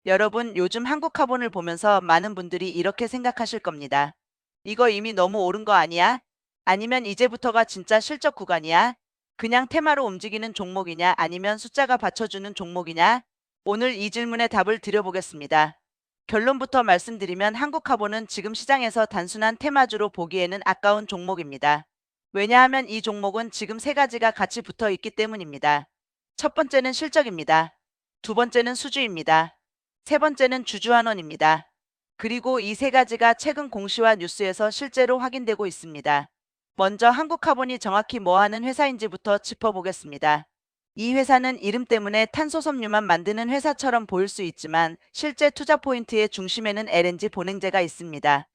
여러분, 요즘 한국 카본을 보면서 많은 분들이 이렇게 생각하실 겁니다. 이거 이미 너무 오른 거 아니야? 아니면 이제부터가 진짜 실적 구간이야? 그냥 테마로 움직이는 종목이냐? 아니면 숫자가 받쳐주는 종목이냐? 오늘 이 질문에 답을 드려보겠습니다. 결론부터 말씀드리면 한국 카본은 지금 시장에서 단순한 테마주로 보기에는 아까운 종목입니다. 왜냐하면 이 종목은 지금 세 가지가 같이 붙어 있기 때문입니다. 첫 번째는 실적입니다. 두 번째는 수주입니다. 세 번째는 주주환원입니다. 그리고 이 세 가지가 최근 공시와 뉴스에서 실제로 확인되고 있습니다. 먼저 한국카본이 정확히 뭐 하는 회사인지부터 짚어보겠습니다. 이 회사는 이름 때문에 탄소섬유만 만드는 회사처럼 보일 수 있지만 실제 투자 포인트의 중심에는 LNG 본행제가 있습니다.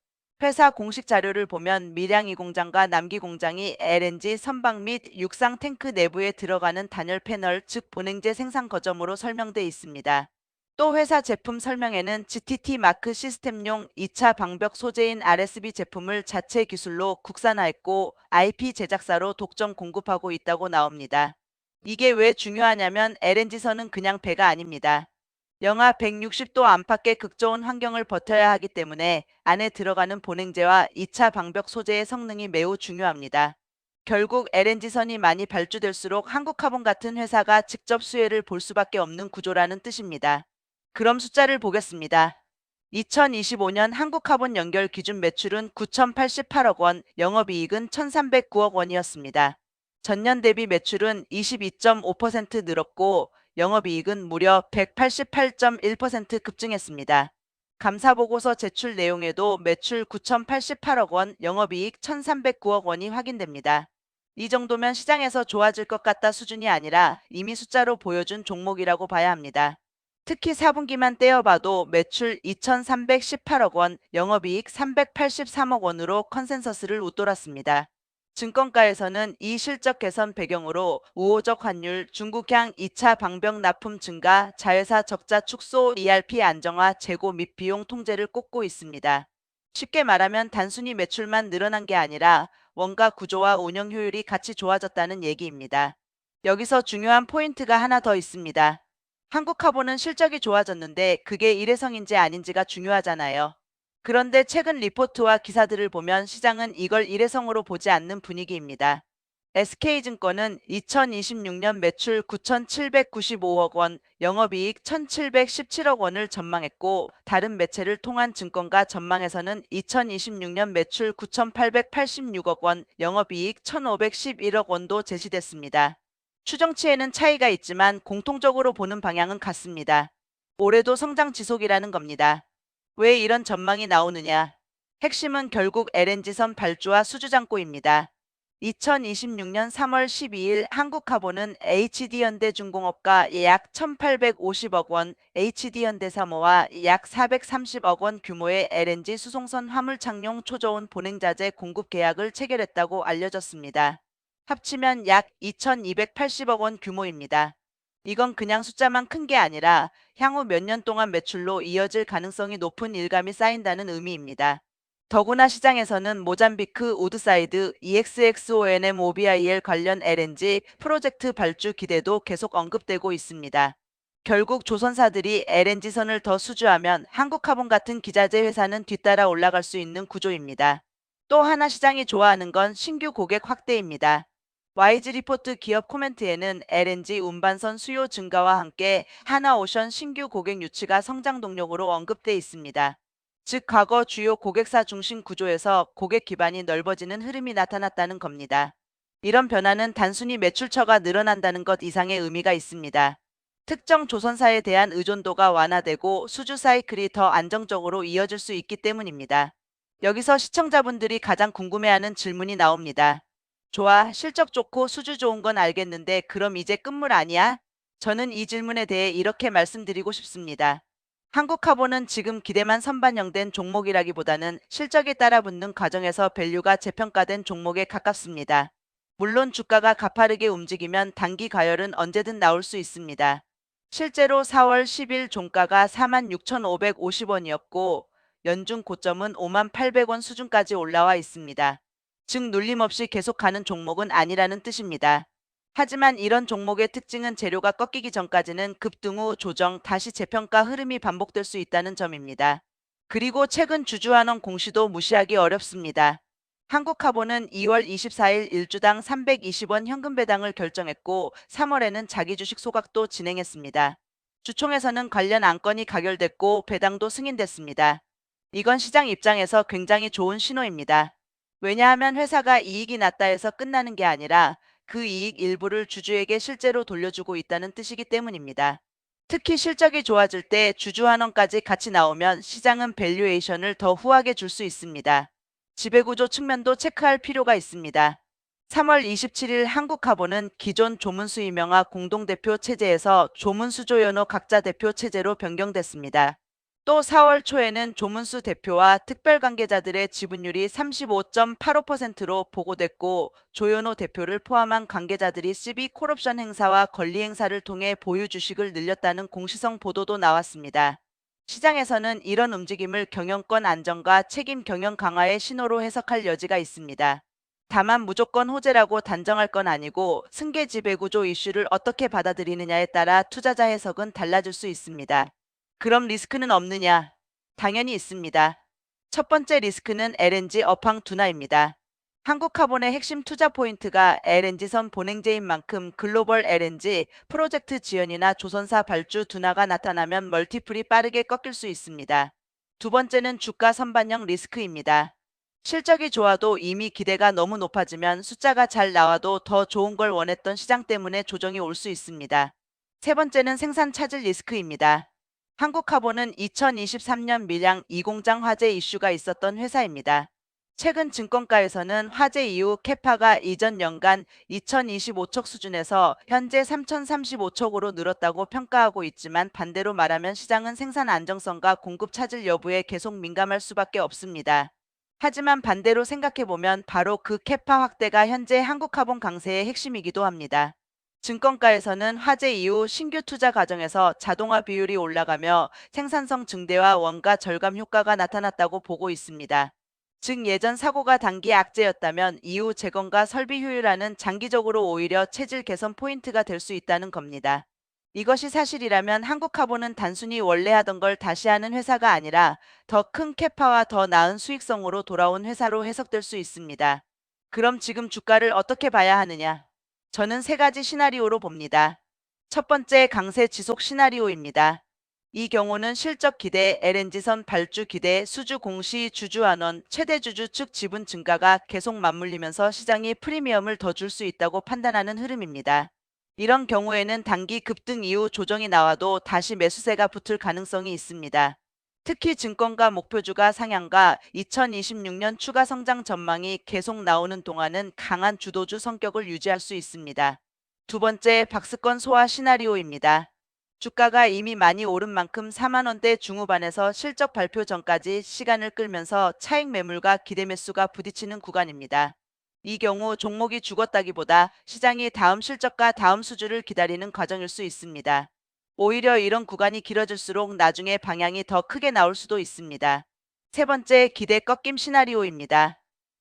회사 공식 자료를 보면 밀양이 공장과 남기 공장이 LNG 선박 및 육상 탱크 내부에 들어가는 단열 패널 즉 본행제 생산 거점으로 설명돼 있습니다. 또 회사 제품 설명에는 GTT 마크 시스템용 2차 방벽 소재인 RSB 제품을 자체 기술로 국산화했고 IP 제작사로 독점 공급하고 있다고 나옵니다. 이게 왜 중요하냐면 LNG선은 그냥 배가 아닙니다. 영하 160도 안팎의 극저온 환경을 버텨야 하기 때문에 안에 들어가는 본행제와 2차 방벽 소재의 성능이 매우 중요합니다. 결국 LNG선이 많이 발주될수록 한국카본 같은 회사가 직접 수혜를 볼 수밖에 없는 구조라는 뜻입니다. 그럼 숫자를 보겠습니다. 2025년 한국카본 연결 기준 매출은 9,088억 원, 영업이익은 1,309억 원이었습니다. 전년 대비 매출은 22.5% 늘었고 영업이익은 무려 188.1% 급증했습니다. 감사보고서 제출 내용에도 매출 9,088억 원, 영업이익 1,309억 원이 확인됩니다. 이 정도면 시장에서 좋아질 것 같다 수준이 아니라 이미 숫자로 보여준 종목이라고 봐야 합니다. 특히 4분기만 떼어봐도 매출 2,318억 원, 영업이익 383억 원으로 컨센서스를 웃돌았습니다. 증권가에서는 이 실적 개선 배경으로 우호적 환율, 중국향 2차 방병 납품 증가, 자회사 적자 축소, ERP 안정화, 재고 및 비용 통제를 꼽고 있습니다. 쉽게 말하면 단순히 매출만 늘어난 게 아니라 원가 구조와 운영 효율이 같이 좋아졌다는 얘기입니다. 여기서 중요한 포인트가 하나 더 있습니다. 한국카본은 실적이 좋아졌는데 그게 일회성인지 아닌지가 중요하잖아요. 그런데 최근 리포트와 기사들을 보면 시장은 이걸 일회성으로 보지 않는 분위기입니다. SK증권은 2026년 매출 9,795억 원, 영업이익 1,717억 원을 전망했고 다른 매체를 통한 증권가 전망에서는 2026년 매출 9,886억 원, 영업이익 1,511억 원도 제시됐습니다. 추정치에는 차이가 있지만 공통적으로 보는 방향은 같습니다. 올해도 성장 지속이라는 겁니다. 왜 이런 전망이 나오느냐? 핵심은 결국 LNG선 발주와 수주 잔고입니다. 2026년 3월 12일 한국카본은 HD현대중공업과 약 1,850억 원, HD현대사모와 약 430억 원 규모의 LNG 수송선 화물 착용 초저온 본행자재 공급 계약을 체결했다고 알려졌습니다. 합치면 약 2,280억 원 규모입니다. 이건 그냥 숫자만 큰 게 아니라 향후 몇 년 동안 매출로 이어질 가능성이 높은 일감이 쌓인다는 의미입니다. 더구나 시장에서는 모잠비크 우드사이드 EXXONM OBIL 관련 LNG 프로젝트 발주 기대도 계속 언급되고 있습니다. 결국 조선사들이 LNG선을 더 수주하면 한국카본 같은 기자재 회사는 뒤따라 올라갈 수 있는 구조입니다. 또 하나 시장이 좋아하는 건 신규 고객 확대입니다. YG 리포트 기업 코멘트에는 LNG 운반선 수요 증가와 함께 하나오션 신규 고객 유치가 성장 동력으로 언급돼 있습니다. 즉 과거 주요 고객사 중심 구조에서 고객 기반이 넓어지는 흐름이 나타났다는 겁니다. 이런 변화는 단순히 매출처가 늘어난다는 것 이상의 의미가 있습니다. 특정 조선사에 대한 의존도가 완화되고 수주 사이클이 더 안정적으로 이어질 수 있기 때문입니다. 여기서 시청자분들이 가장 궁금해하는 질문이 나옵니다. 좋아, 실적 좋고 수주 좋은 건 알겠는데 그럼 이제 끝물 아니야? 저는 이 질문에 대해 이렇게 말씀드리고 싶습니다. 한국카본은 지금 기대만 선반영된 종목이라기보다는 실적에 따라 붙는 과정에서 밸류가 재평가된 종목에 가깝습니다. 물론 주가가 가파르게 움직이면 단기 가열은 언제든 나올 수 있습니다. 실제로 4월 10일 종가가 46,550원이었고 연중 고점은 58,800원 수준까지 올라와 있습니다. 즉 눌림 없이 계속 가는 종목은 아니라는 뜻입니다. 하지만 이런 종목의 특징은 재료가 꺾이기 전까지는 급등 후 조정, 다시 재평가 흐름이 반복될 수 있다는 점입니다. 그리고 최근 주주환원 공시도 무시하기 어렵습니다. 한국카본은 2월 24일 1주당 320원 현금 배당을 결정했고 3월에는 자기 주식 소각도 진행했습니다. 주총에서는 관련 안건이 가결됐고 배당도 승인됐습니다. 이건 시장 입장에서 굉장히 좋은 신호입니다. 왜냐하면 회사가 이익이 났다 해서 끝나는 게 아니라 그 이익 일부를 주주에게 실제로 돌려주고 있다는 뜻이기 때문입니다. 특히 실적이 좋아질 때 주주환원까지 같이 나오면 시장은 밸류에이션을 더 후하게 줄 수 있습니다. 지배구조 측면도 체크할 필요가 있습니다. 3월 27일 한국카본은 기존 조문수 임명화 공동대표 체제에서 조문수 조연호 각자 대표 체제로 변경됐습니다. 또 4월 초에는 조문수 대표와 특별관계자들의 지분율이 35.85%로 보고됐고 조현호 대표를 포함한 관계자들이 CB 콜옵션 행사와 권리 행사를 통해 보유 주식을 늘렸다는 공시성 보도도 나왔습니다. 시장에서는 이런 움직임을 경영권 안정과 책임 경영 강화의 신호로 해석할 여지가 있습니다. 다만 무조건 호재라고 단정할 건 아니고 승계 지배구조 이슈를 어떻게 받아들이느냐에 따라 투자자 해석은 달라질 수 있습니다. 그럼 리스크는 없느냐? 당연히 있습니다. 첫 번째 리스크는 LNG 업황 둔화입니다. 한국카본의 핵심 투자 포인트가 LNG선 본행제인 만큼 글로벌 LNG 프로젝트 지연이나 조선사 발주 둔화가 나타나면 멀티플이 빠르게 꺾일 수 있습니다. 두 번째는 주가 선반영 리스크입니다. 실적이 좋아도 이미 기대가 너무 높아지면 숫자가 잘 나와도 더 좋은 걸 원했던 시장 때문에 조정이 올 수 있습니다. 세 번째는 생산 차질 리스크입니다. 한국카본은 2023년 밀양 이공장 화재 이슈가 있었던 회사입니다. 최근 증권가에서는 화재 이후 캐파가 이전 연간 2025척 수준에서 현재 3035척으로 늘었다고 평가하고 있지만 반대로 말하면 시장은 생산 안정성과 공급 차질 여부에 계속 민감할 수밖에 없습니다. 하지만 반대로 생각해보면 바로 그 캐파 확대가 현재 한국카본 강세의 핵심이기도 합니다. 증권가에서는 화재 이후 신규 투자 과정에서 자동화 비율이 올라가며 생산성 증대와 원가 절감 효과가 나타났다고 보고 있습니다. 즉 예전 사고가 단기 악재였다면 이후 재건과 설비 효율화는 장기적으로 오히려 체질 개선 포인트가 될 수 있다는 겁니다. 이것이 사실이라면 한국카본은 단순히 원래 하던 걸 다시 하는 회사가 아니라 더 큰 캐파와 더 나은 수익성으로 돌아온 회사로 해석될 수 있습니다. 그럼 지금 주가를 어떻게 봐야 하느냐? 저는 세 가지 시나리오로 봅니다. 첫 번째 강세 지속 시나리오입니다. 이 경우는 실적 기대, LNG선 발주 기대, 수주 공시, 주주환원, 최대 주주 측 지분 증가가 계속 맞물리면서 시장이 프리미엄을 더 줄 수 있다고 판단하는 흐름입니다. 이런 경우에는 단기 급등 이후 조정이 나와도 다시 매수세가 붙을 가능성이 있습니다. 특히 증권가 목표주가 상향과 2026년 추가 성장 전망이 계속 나오는 동안은 강한 주도주 성격을 유지할 수 있습니다. 두 번째, 박스권 소화 시나리오입니다. 주가가 이미 많이 오른 만큼 4만 원대 중후반에서 실적 발표 전까지 시간을 끌면서 차익 매물과 기대 매수가 부딪히는 구간입니다. 이 경우 종목이 죽었다기보다 시장이 다음 실적과 다음 수주를 기다리는 과정일 수 있습니다. 오히려 이런 구간이 길어질수록 나중에 방향이 더 크게 나올 수도 있습니다. 세 번째, 기대 꺾임 시나리오입니다.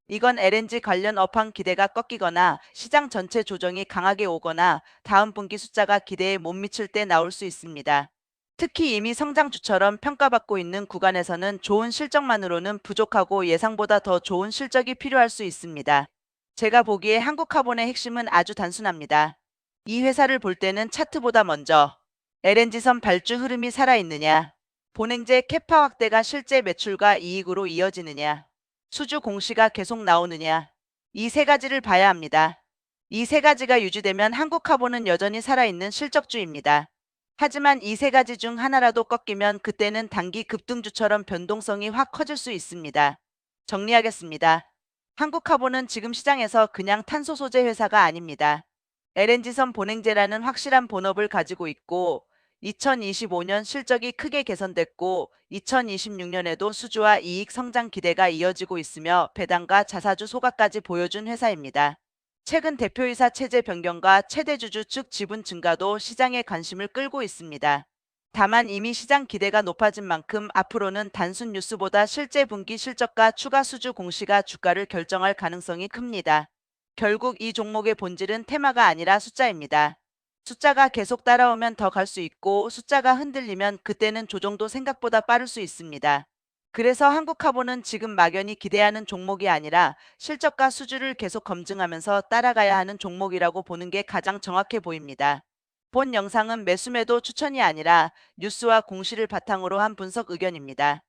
이건 LNG 관련 업황 기대가 꺾이거나 시장 전체 조정이 강하게 오거나 다음 분기 숫자가 기대에 못 미칠 때 나올 수 있습니다. 특히 이미 성장주처럼 평가받고 있는 구간에서는 좋은 실적만으로는 부족하고 예상보다 더 좋은 실적이 필요할 수 있습니다. 제가 보기에 한국카본의 핵심은 아주 단순합니다. 이 회사를 볼 때는 차트보다 먼저 LNG선 발주 흐름이 살아있느냐, 본행제 캐파 확대가 실제 매출과 이익으로 이어지느냐, 수주 공시가 계속 나오느냐, 이 세 가지를 봐야 합니다. 이 세 가지가 유지되면 한국카본은 여전히 살아있는 실적주입니다. 하지만 이 세 가지 중 하나라도 꺾이면 그때는 단기 급등주처럼 변동성이 확 커질 수 있습니다. 정리하겠습니다. 한국카본은 지금 시장에서 그냥 탄소 소재 회사가 아닙니다. LNG선 본행제라는 확실한 본업을 가지고 있고 2025년 실적이 크게 개선됐고 2026년에도 수주와 이익 성장 기대가 이어지고 있으며 배당과 자사주 소각까지 보여준 회사입니다. 최근 대표이사 체제 변경과 최대주주 측 지분 증가도 시장의 관심을 끌고 있습니다. 다만 이미 시장 기대가 높아진 만큼 앞으로는 단순 뉴스보다 실제 분기 실적과 추가 수주 공시가 주가를 결정할 가능성이 큽니다. 결국 이 종목의 본질은 테마가 아니라 숫자입니다. 숫자가 계속 따라오면 더 갈 수 있고 숫자가 흔들리면 그때는 조정도 생각보다 빠를 수 있습니다. 그래서 한국화보는 지금 막연히 기대하는 종목이 아니라 실적과 수주를 계속 검증하면서 따라가야 하는 종목이라고 보는 게 가장 정확해 보입니다. 본 영상은 매수매도 추천이 아니라 뉴스와 공시를 바탕으로 한 분석 의견입니다.